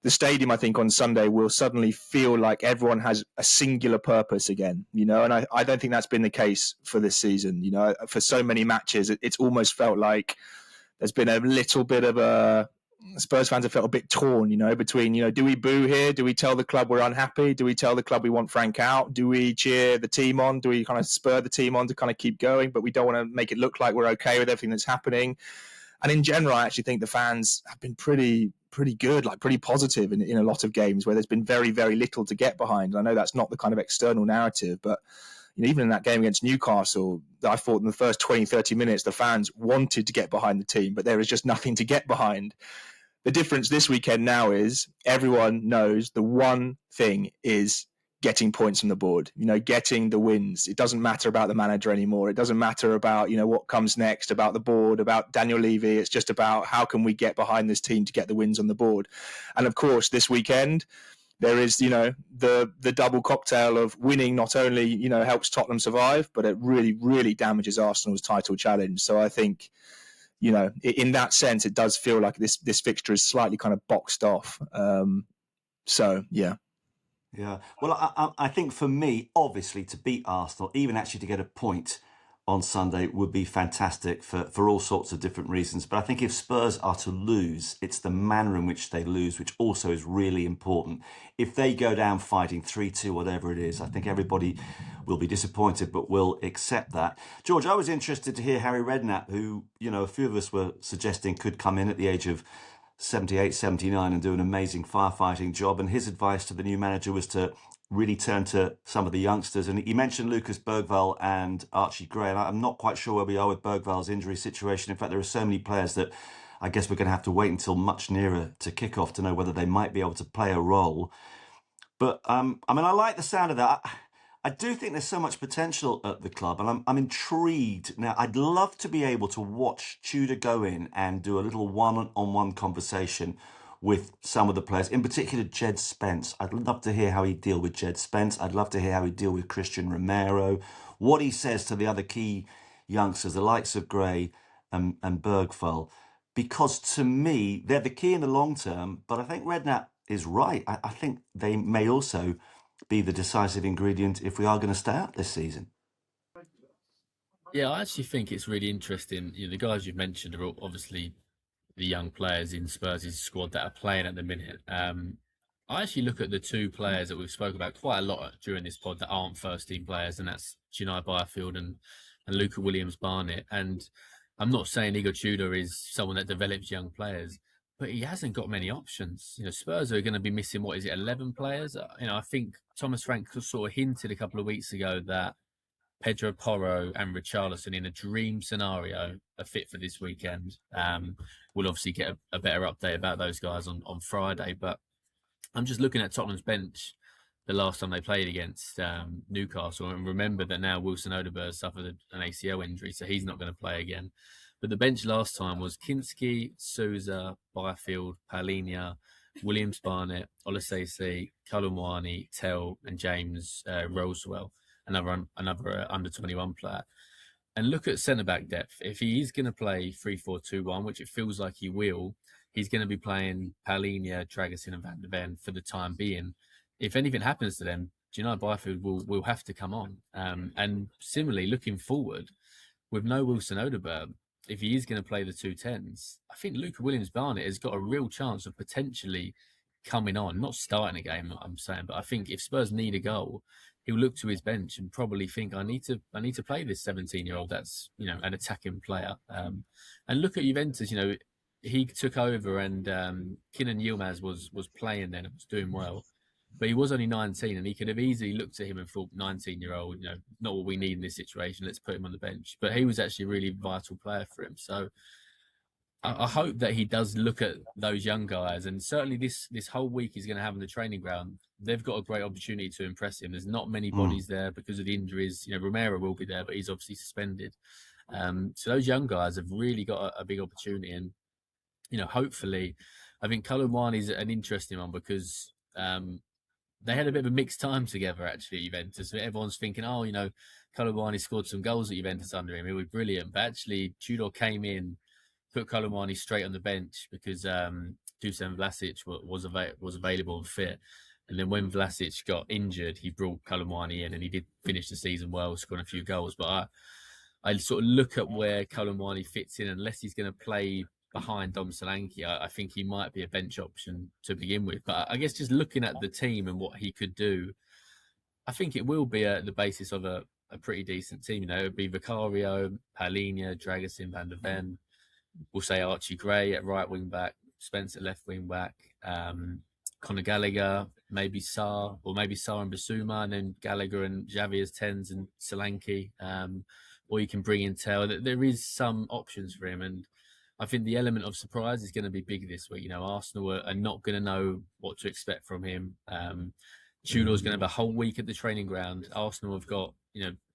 the stadium, I think, on Sunday will suddenly feel like everyone has a singular purpose again, And I don't think that's been the case for this season. For so many matches, it's almost felt like there's been a little bit of Spurs fans have felt a bit torn, between, do we boo here? Do we tell the club we're unhappy? Do we tell the club we want Frank out? Do we cheer the team on? Do we kind of spur the team on to kind of keep going? But we don't want to make it look like we're okay with everything that's happening. And in general, I actually think the fans have been pretty good, like pretty positive in a lot of games where there's been very, very little to get behind. I know that's not the kind of external narrative, but even in that game against Newcastle, I thought in the first 20, 30 minutes, the fans wanted to get behind the team, but there is just nothing to get behind. The difference this weekend now is everyone knows the one thing is getting points on the board, getting the wins. It doesn't matter about the manager anymore. It doesn't matter about, what comes next, about the board, about Daniel Levy. It's just about how can we get behind this team to get the wins on the board. And of course, this weekend, there is, the double cocktail of winning not only, helps Tottenham survive, but it really, really damages Arsenal's title challenge. So I think, in that sense, it does feel like this fixture is slightly kind of boxed off. So, yeah. Yeah. Well, I think for me, obviously, to beat Arsenal, even actually to get a point on Sunday would be fantastic for all sorts of different reasons. But I think if Spurs are to lose, it's the manner in which they lose, which also is really important. If they go down fighting 3-2, whatever it is, I think everybody will be disappointed, but will accept that. George, I was interested to hear Harry Redknapp, who, a few of us were suggesting could come in at the age of 78, 79 and do an amazing firefighting job. And his advice to the new manager was to really turn to some of the youngsters. And he mentioned Lucas Bergvall and Archie Gray. And I'm not quite sure where we are with Bergvall's injury situation. In fact, there are so many players that I guess we're going to have to wait until much nearer to kickoff to know whether they might be able to play a role. But I like the sound of that. I do think there's so much potential at the club, and I'm intrigued. Now, I'd love to be able to watch Tudor go in and do a little one-on-one conversation with some of the players, in particular Jed Spence. I'd love to hear how he'd deal with Jed Spence. I'd love to hear how he'd deal with Christian Romero, what he says to the other key youngsters, the likes of Gray and Bergvall, because to me, they're the key in the long term, but I think Redknapp is right. I think they may also be the decisive ingredient if we are going to stay up this season. Yeah, I actually think it's really interesting. The guys you've mentioned are obviously the young players in Spurs' squad that are playing at the minute. I actually look at the two players that we've spoken about quite a lot during this pod that aren't first-team players, and that's Janai Byfield and Luca Williams-Barnett. And I'm not saying Igor Tudor is someone that develops young players, but he hasn't got many options. Spurs are going to be missing, 11 players? I think Thomas Frank sort of hinted a couple of weeks ago that Pedro Porro and Richarlison, in a dream scenario, are fit for this weekend. We'll obviously get a better update about those guys on Friday. But I'm just looking at Tottenham's bench the last time they played against Newcastle, and remember that now Wilson Odegaard suffered an ACL injury, so he's not going to play again. But the bench last time was Kinski, Souza, Byfield, Palhinha, Williams-Barnett, Olasese, Kalumwani, Tell, and James Rosewell, another under-21 player. And look at centre-back depth. If he is going to play 3-4-2-1, which it feels like he will, he's going to be playing Palhinha, Dragusin and Van de Ven for the time being. If anything happens to them, Janai Byfield will have to come on. And similarly, looking forward, with no Wilson Odegaard, if he is going to play the 2-10s, I think Luca Williams-Barnett has got a real chance of potentially coming on, not starting a game, I'm saying, but I think if Spurs need a goal, he'll look to his bench and probably think, I need to play this 17-year-old that's, an attacking player. And look at Juventus, he took over and Kenan Yilmaz was playing then and was doing well. But he was only 19, and he could have easily looked at him and thought, 19-year-old, not what we need in this situation. Let's put him on the bench. But he was actually a really vital player for him. So I hope that he does look at those young guys. And certainly this whole week he's going to have in the training ground, they've got a great opportunity to impress him. There's not many bodies there because of the injuries. Romero will be there, but he's obviously suspended. So those young guys have really got a big opportunity. And, hopefully, I think Kalumwani's an interesting one because they had a bit of a mixed time together, actually, at Juventus. Everyone's thinking, Kalumwani scored some goals at Juventus under him. It was brilliant. But actually, Tudor came in, put Kalumwani straight on the bench because Dusan Vlasic was available and fit. And then when Vlasic got injured, he brought Kalumwani in and he did finish the season well, scoring a few goals. But I sort of look at where Kalumwani fits in, unless he's going to play behind Dom Solanke. I think he might be a bench option to begin with. But I guess just looking at the team and what he could do, I think it will be the basis of a pretty decent team. It would be Vicario, Palhinha, Dragusin, Van de Ven. We'll say Archie Gray at right wing back, Spence at left wing back, Conor Gallagher, maybe Sarr, or maybe Sarr and Basuma, and then Gallagher and Xavi as 10s and Solanke. Or you can bring in Tell. There is some options for him, and I think the element of surprise is going to be big this week. Arsenal are not going to know what to expect from him. Tudor's going to have a whole week at the training ground. Arsenal have got,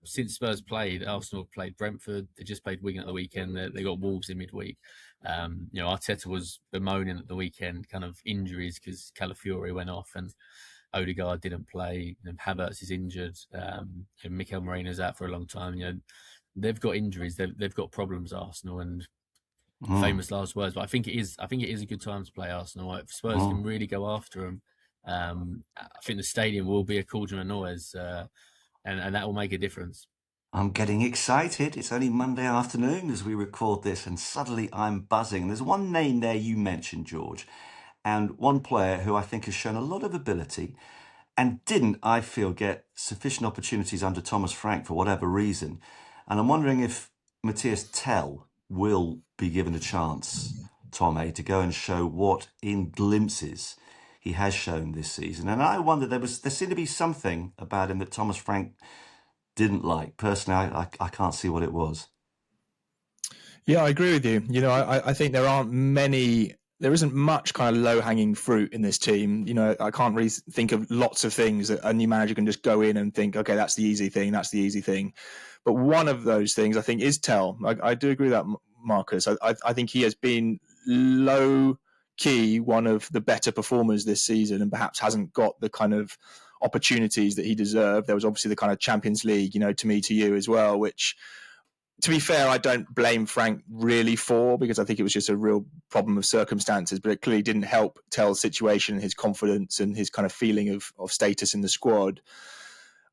since Spurs played, Arsenal have played Brentford. They just played Wigan at the weekend. They got Wolves in midweek. Arteta was bemoaning at the weekend kind of injuries because Calafiori went off and Odegaard didn't play. Havertz is injured. Mikel Merino's out for a long time. They've got injuries. They've got problems, Arsenal, and famous last words. But I think it is a good time to play Arsenal. If Spurs can really go after them, I think the stadium will be a cauldron of noise, and that will make a difference. I'm getting excited. It's only Monday afternoon as we record this, and suddenly I'm buzzing. There's one name there you mentioned, George, and one player who I think has shown a lot of ability and didn't, I feel, get sufficient opportunities under Thomas Frank for whatever reason. And I'm wondering if Matthias Tell will be given a chance, Tom A, to go and show what in glimpses he has shown this season. And I wonder, there seemed to be something about him that Thomas Frank didn't like. Personally, I can't see what it was. Yeah, I agree with you. You know, I think there isn't much kind of low-hanging fruit in this team. You know, I can't really think of lots of things that a new manager can just go in and think, okay, that's the easy thing, that's the easy thing. But one of those things, I think, is Tell. I do agree with that, Marcus. I think he has been low-key one of the better performers this season and perhaps hasn't got the kind of opportunities that he deserved. There was obviously the kind of Champions League, you know, to me, to you as well, which, to be fair, I don't blame Frank really for, because I think it was just a real problem of circumstances, but it clearly didn't help Tell's situation, his confidence and his kind of feeling of status in the squad.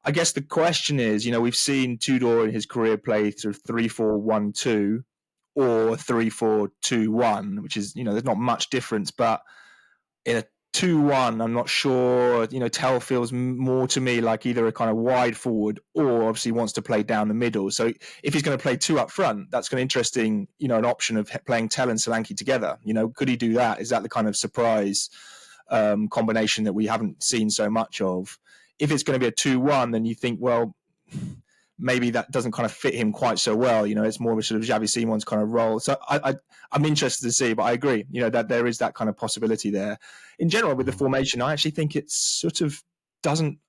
I guess the question is, you know, we've seen Tudor in his career play sort of 3-4-1-2 or 3-4-2-1, which is, you know, there's not much difference, but in a 2-1, I'm not sure, you know, Tell feels more to me like either a kind of wide forward or obviously wants to play down the middle. So if he's going to play two up front, that's an interesting, you know, an option of playing Tell and Solanke together. You know, could he do that? Is that the kind of surprise combination that we haven't seen so much of? If it's going to be a 2-1, then you think, well, maybe that doesn't kind of fit him quite so well. You know, it's more of a sort of Xavi Simon's kind of role. So I'm interested to see, but I agree, you know, that there is that kind of possibility there. In general, with the formation, I actually think it sort of doesn't,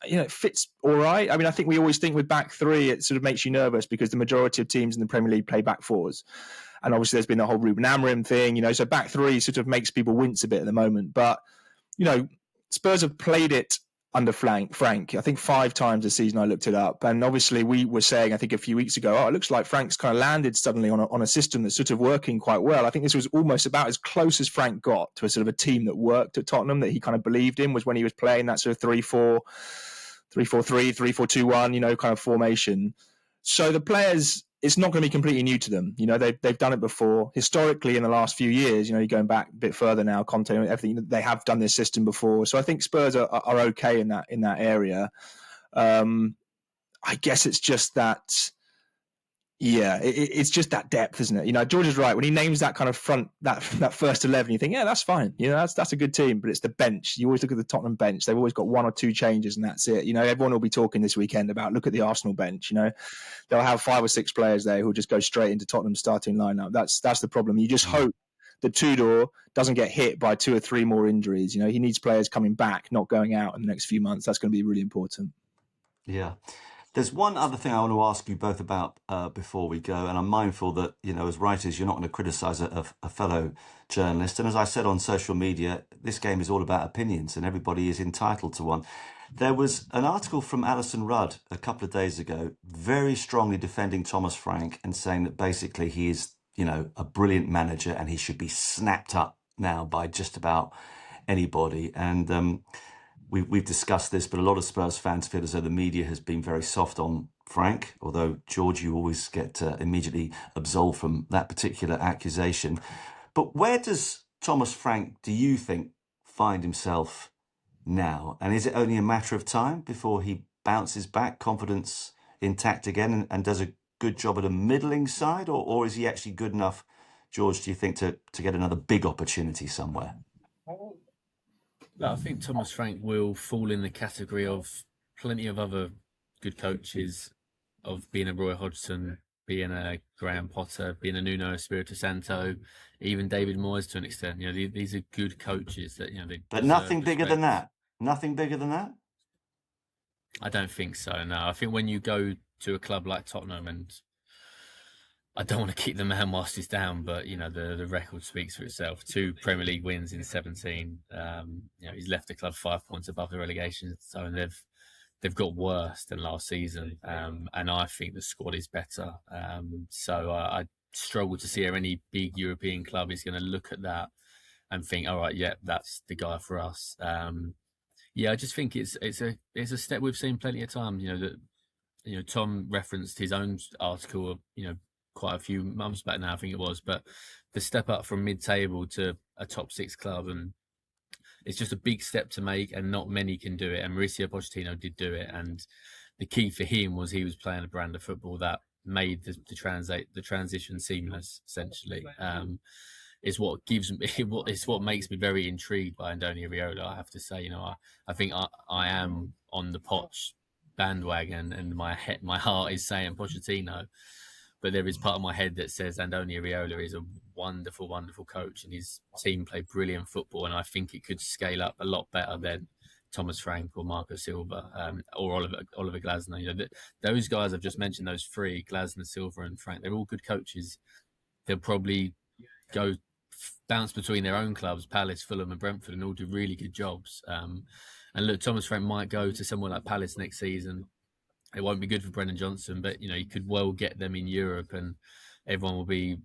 you know, it fits all right. I mean, I think we always think with back three, it sort of makes you nervous because the majority of teams in the Premier League play back fours. And obviously there's been the whole Ruben Amorim thing, you know, so back three sort of makes people wince a bit at the moment. But, you know, Spurs have played it under Frank, I think 5 times this season. I looked it up, and obviously we were saying, I think a few weeks ago, it looks like Frank's kind of landed suddenly on a system that's sort of working quite well. I think this was almost about as close as Frank got to a sort of a team that worked at Tottenham, that he kind of believed in, was when he was playing that sort of 3-4-3, 3-4-2-1, you know, kind of formation. So the players, it's not going to be completely new to them. You know, they've done it before. Historically, in the last few years, you know, you're going back a bit further now, Conte and everything, they have done this system before. So I think Spurs are okay in that area. I guess it's just that, yeah, it's just that depth, isn't it? You know, George is right. When he names that kind of front, that first 11, you think, yeah, that's fine. You know, that's a good team, but it's the bench. You always look at the Tottenham bench. They've always got 1 or 2 changes and that's it. You know, everyone will be talking this weekend about, look at the Arsenal bench. You know, they'll have 5 or 6 players there who'll just go straight into Tottenham's starting lineup. That's the problem. You just hope that Tudor doesn't get hit by 2 or 3 more injuries. You know, he needs players coming back, not going out in the next few months. That's going to be really important. Yeah. There's one other thing I want to ask you both about before we go, and I'm mindful that, you know, as writers, you're not going to criticise a fellow journalist. And as I said on social media, this game is all about opinions, and everybody is entitled to one. There was an article from Alison Rudd a couple of days ago, very strongly defending Thomas Frank and saying that basically he is, you know, a brilliant manager and he should be snapped up now by just about anybody. And We've discussed this, but a lot of Spurs fans feel as though the media has been very soft on Frank, although, George, you always get immediately absolved from that particular accusation. But where does Thomas Frank, do you think, find himself now? And is it only a matter of time before he bounces back, confidence intact again, and does a good job at a middling side? Or is he actually good enough, George, do you think, to get another big opportunity somewhere? I think Thomas Frank will fall in the category of plenty of other good coaches, of being a Roy Hodgson, being a Graham Potter, being a Nuno Espirito Santo, even David Moyes to an extent. You know, these are good coaches that, you know, they. But nothing bigger than that. Nothing bigger than that. I don't think so. No, I think when you go to a club like Tottenham, and I don't want to keep the man masters down, but, you know, the record speaks for itself. 2 Premier League wins in 17. You know, he's left the club 5 points above the relegation zone. They've got worse than last season, and I think the squad is better. So I struggle to see how any big European club is going to look at that and think, all right, yeah, that's the guy for us. Yeah, I just think it's a step we've seen plenty of times. Tom referenced his own article, quite a few months back now, I think it was, but the step up from mid-table to a top 6 club, and it's just a big step to make, and not many can do it. And Mauricio Pochettino did do it, and the key for him was he was playing a brand of football that made the transition seamless. Essentially, is what gives me it's what makes me very intrigued by Andoni Iraola. I have to say, I think I am on the Poch bandwagon, and my heart is saying Pochettino, but there is part of my head that says Andoni Iraola is a wonderful, wonderful coach, and his team play brilliant football, and I think it could scale up a lot better than Thomas Frank or Marco Silva or Oliver Glasner. Those guys I've just mentioned, those three, Glasner, Silva and Frank, they're all good coaches. They'll probably go bounce between their own clubs, Palace, Fulham and Brentford, and all do really good jobs. And look, Thomas Frank might go to somewhere like Palace next season. It won't be good for Brendan Johnson, but you could well get them in Europe, and everyone will be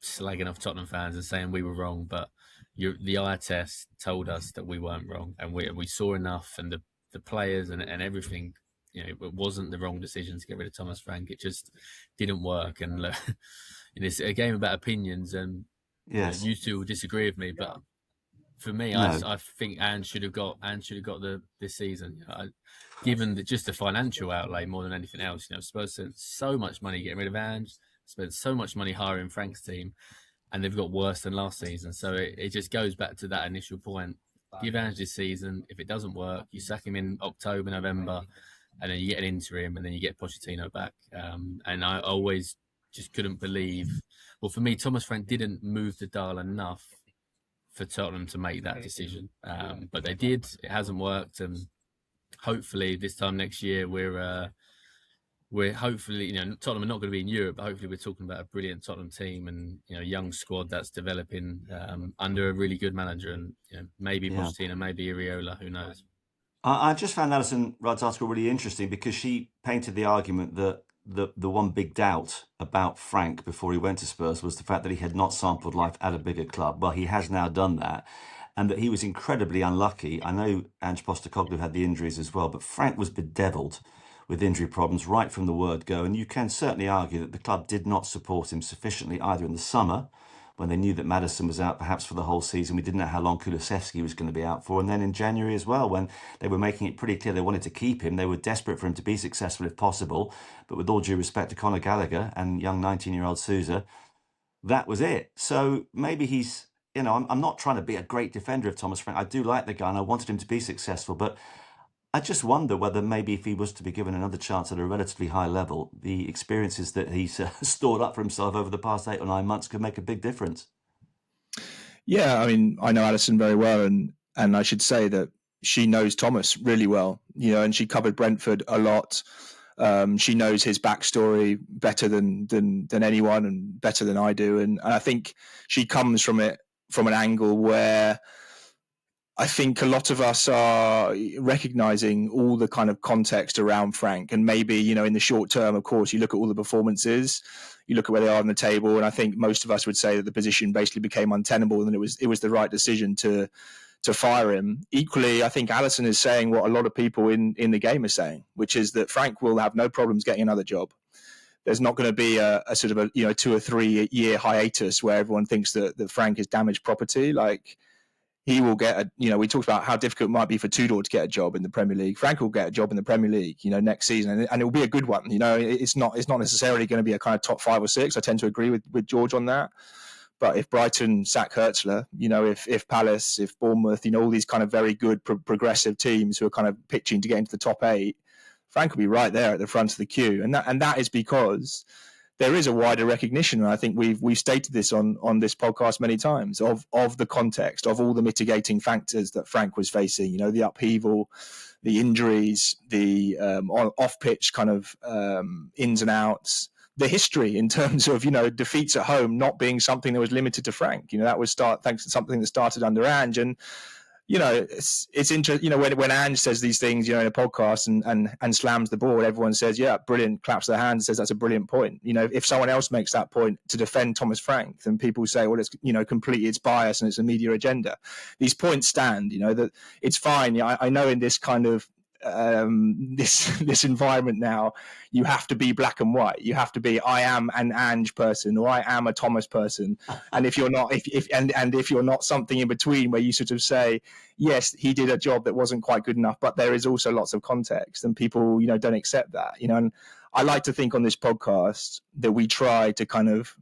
slagging off Tottenham fans and saying we were wrong. But the eye test told us that we weren't wrong, and we saw enough, and the players and everything. It wasn't the wrong decision to get rid of Thomas Frank. It just didn't work, and look, it's a game about opinions, and yes, you two will disagree with me, but for me, no. I think Ange should have got this season. Given just the financial outlay more than anything else, Spurs spent so much money getting rid of Ange, spent so much money hiring Frank's team, and they've got worse than last season. So it just goes back to that initial point. Give Ange this season. If it doesn't work, you sack him in October, November, and then you get an interim, and then you get Pochettino back. And I always just couldn't believe. Well, for me, Thomas Frank didn't move the dial enough for Tottenham to make that decision, but they did. It hasn't worked, and hopefully this time next year we're hopefully Tottenham are not going to be in Europe, but hopefully we're talking about a brilliant Tottenham team and a young squad that's developing under a really good manager, and maybe Pochettino, maybe Iraola, who knows. I just found Alison Rudd's article really interesting because she painted the argument that the one big doubt about Frank before he went to Spurs was the fact that he had not sampled life at a bigger club. Well, he has now done that, and that he was incredibly unlucky. I know Ange Postecoglou had the injuries as well, but Frank was bedeviled with injury problems right from the word go. And you can certainly argue that the club did not support him sufficiently either in the summer, when they knew that Maddison was out perhaps for the whole season. We didn't know how long Kulusevski was going to be out for. And then in January as well, when they were making it pretty clear they wanted to keep him, they were desperate for him to be successful if possible. But with all due respect to Conor Gallagher and young 19-year-old Sousa, that was it. So maybe he's, I'm not trying to be a great defender of Thomas Frank. I do like the guy and I wanted him to be successful. But I just wonder whether maybe if he was to be given another chance at a relatively high level, the experiences that he's stored up for himself over the past 8 or 9 months could make a big difference. Yeah, I mean, I know Alison very well, and I should say that she knows Thomas really well, and she covered Brentford a lot. She knows his backstory better than anyone, and better than I do. And I think she comes from it from an angle where I think a lot of us are recognizing all the kind of context around Frank, and maybe, in the short term, of course, you look at all the performances, you look at where they are on the table, and I think most of us would say that the position basically became untenable, and it was the right decision to fire him. Equally, I think Alison is saying what a lot of people in the game are saying, which is that Frank will have no problems getting another job. There's not going to be a sort of a 2 or 3 year hiatus where everyone thinks that Frank is damaged property. Like, he will get we talked about how difficult it might be for Tudor to get a job in the Premier League. Frank will get a job in the Premier League, next season, and it will be a good one. It's not necessarily going to be a kind of top 5 or 6. I tend to agree with George on that. But if Brighton sack Hertzler, if Palace, if Bournemouth, all these kind of very good progressive teams who are kind of pitching to get into the top 8, Frank will be right there at the front of the queue, and that is because there is a wider recognition, and I think we've stated this on this podcast many times, of the context, of all the mitigating factors that Frank was facing. The upheaval, the injuries, the off-pitch kind of ins and outs, the history in terms of defeats at home not being something that was limited to Frank. That was thanks to something that started under Ange, and it's interesting. When Ange says these things, in a podcast and slams the board, everyone says, "Yeah, brilliant," claps their hands, says that's a brilliant point. If someone else makes that point to defend Thomas Frank, then people say, "Well, it's completely it's bias and it's a media agenda." These points stand. That it's fine. I know in this kind of this environment now, you have to be black and white. You have to be, I am an Ange person or I am a Thomas person. And if you're not, if you're not something in between where you sort of say, yes, he did a job that wasn't quite good enough, but there is also lots of context, and people, don't accept that, and I like to think on this podcast that we try to kind of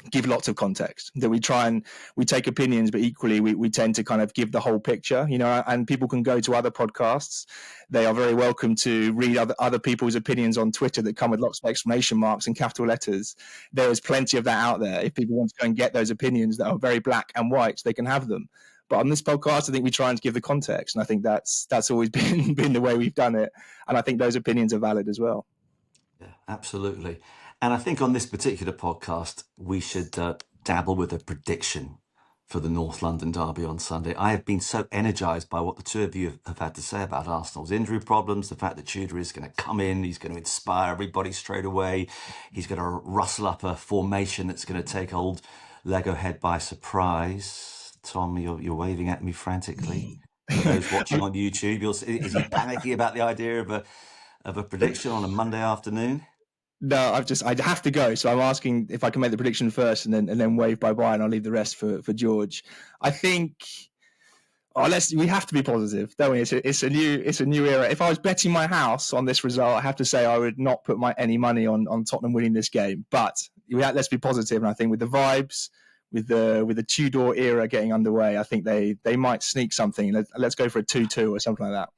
give lots of context, that we take opinions, but equally we tend to kind of give the whole picture, and people can go to other podcasts. They are very welcome to read other people's opinions on Twitter that come with lots of exclamation marks and capital letters. There is plenty of that out there. If people want to go and get those opinions that are very black and white, they can have them. But on this podcast, I think we try and give the context, and I think that's always been the way we've done it. And I think those opinions are valid as well. Yeah, absolutely. And I think on this particular podcast, we should dabble with a prediction for the North London derby on Sunday. I have been so energised by what the two of you have had to say about Arsenal's injury problems, the fact that Tudor is going to come in, he's going to inspire everybody straight away, he's going to rustle up a formation that's going to take old Lego Head by surprise. Tom, you're waving at me frantically. For those watching on YouTube, is he panicking about the idea of a prediction on a Monday afternoon? No, I have to go. So I'm asking if I can make the prediction first and then wave bye-bye, and I'll leave the rest for George. I think we have to be positive, don't we? It's a new era. If I was betting my house on this result, I have to say I would not put any money on Tottenham winning this game. But let's be positive, and I think with the vibes, with the Tudor era getting underway, I think they might sneak something. Let's go for a 2-2 or something like that.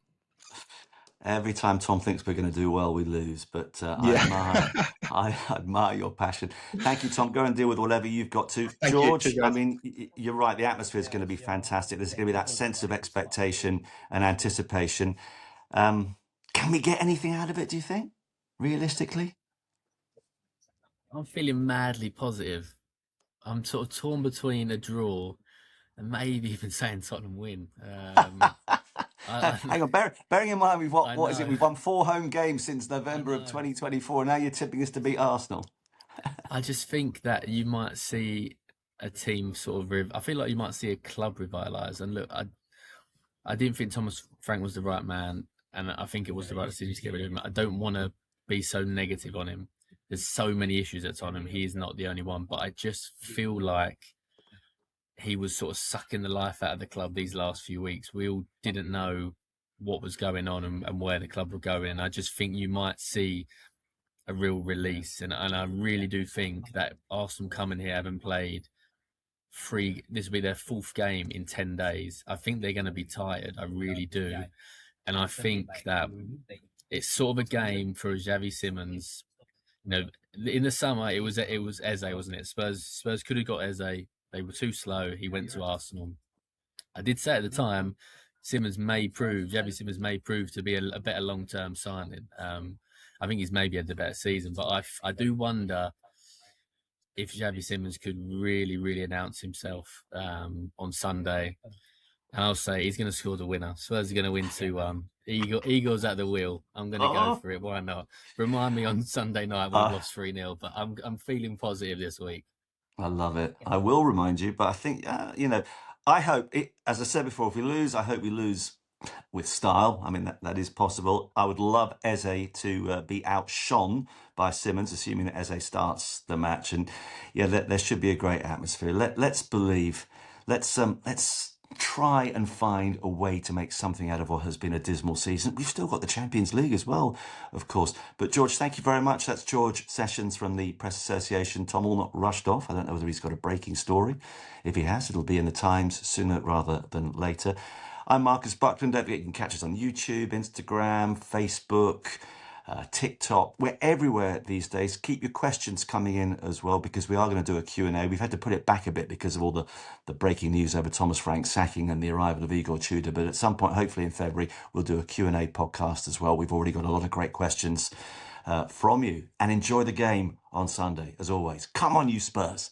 Every time Tom thinks we're going to do well, we lose. But I admire your passion. Thank you, Tom. Go and deal with whatever you've got to. George, I mean, you're right. The atmosphere is going to be fantastic. There's going to be that sense of expectation and anticipation. Can we get anything out of it, do you think, realistically? I'm feeling madly positive. I'm sort of torn between a draw and maybe even saying Tottenham win. Hang on, bearing in mind we've won 4 home games since November of 2024. Now you're tipping us to beat Arsenal. I just think that you might see a team sort of. I feel like you might see a club revitalise. And look, I didn't think Thomas Frank was the right man, and I think it was the right decision to get rid of him. I don't want to be so negative on him. There's so many issues at Tottenham. He is not the only one, but I just feel like he was sort of sucking the life out of the club these last few weeks. We all didn't know what was going on and where the club were going. I just think you might see a real release. And I really do think that Arsenal coming here, having played this will be their 4th game in 10 days. I think they're going to be tired. I really do. And I think that it's sort of a game for Xavi Simons. In the summer, it was Eze, wasn't it? Spurs could have got Eze. They were too slow. He went to Arsenal. I did say at the time, Xavi Simons may prove to be a better long-term signing. I think he's maybe had the better season, but I do wonder if Xavi Simons could really, really announce himself on Sunday. And I'll say he's going to score the winner. Spurs are going to win 2-1. Igor's at the wheel. I'm going to go for it. Why not? Remind me on Sunday night when we lost 3-0, but I'm feeling positive this week. I love it. I will remind you, but I think, I hope, as I said before, if we lose, I hope we lose with style. I mean, that is possible. I would love Eze to be outshone by Simons, assuming that Eze starts the match. And there should be a great atmosphere. Let's believe. Let's try and find a way to make something out of what has been a dismal season. We've still got the Champions League as well, of course. But George, thank you very much. That's George Sessions from the Press Association. Tom Allnutt rushed off. I don't know whether he's got a breaking story. If he has, it'll be in the Times sooner rather than later. I'm Marcus Buckland. Don't forget you can catch us on YouTube, Instagram, Facebook, TikTok. We're everywhere these days. Keep your questions coming in as well, because we are going to do a Q&A. We've had to put it back a bit because of all the breaking news over Thomas Frank sacking and the arrival of Igor Tudor. But at some point, hopefully in February, we'll do a Q&A podcast as well. We've already got a lot of great questions from you. And enjoy the game on Sunday, as always. Come on, you Spurs.